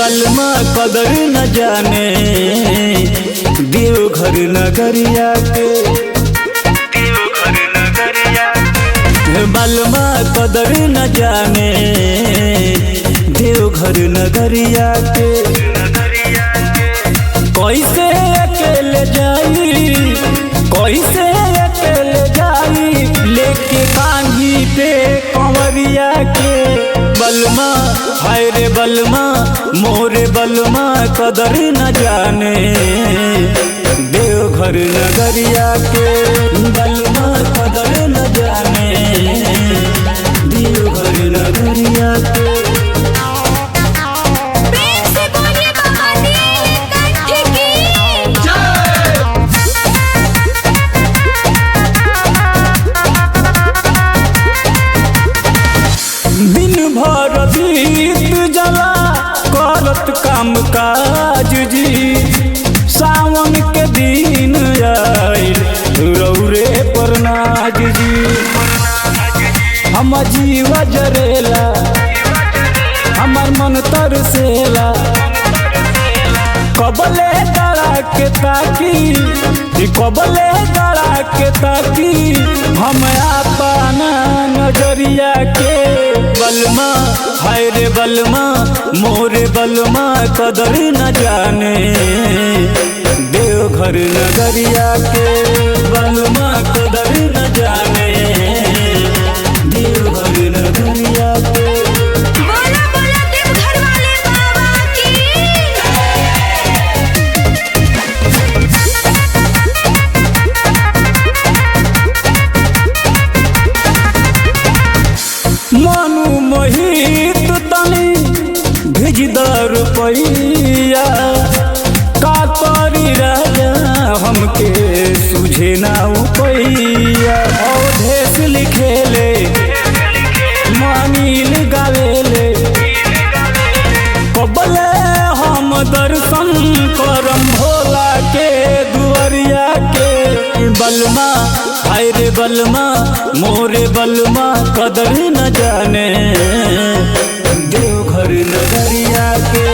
बलमा कदर न जाने देवघर नगरिया के। बलमा कदर न जाने देवघर नगरिया के। कैसे अकेले जाई, कैसे अकेले जाई लेके कान्ही पे कंवरिया के। बलमा हाय रे बलमा मोरे बलमा कदर न जाने देवघर नगरिया के। बलमा कदर न जाने देवघर नगरिया के। दिन भर बीत जला करत काम काज जी। सावन के दिन आइल रौरे पर नाज जी। हम जीव जरेला हमार मन तरसेला। कबले गड़ा के ताकी, कबले गड़ा के ताकी हम अपना नजरिया के। बलमा हाय रे बलमा मोरे बलमा कदर न जाने देवघर नगरिया के। बलमा कदर न जाने देवघर नगरिया के। बोला बोला देवघर वाले बाबा की। मनु मोहित तनी भिजदर पैया। का करी राजा हमके सुझे ना उपैया। अवधेश लिखेले मानिल गावेले। कबले हम दर्शन करम भोला के दुआरिया के। बलमा हाय रे बलमा मोरे बलमा कदर न जाने देवघर नगरिया के।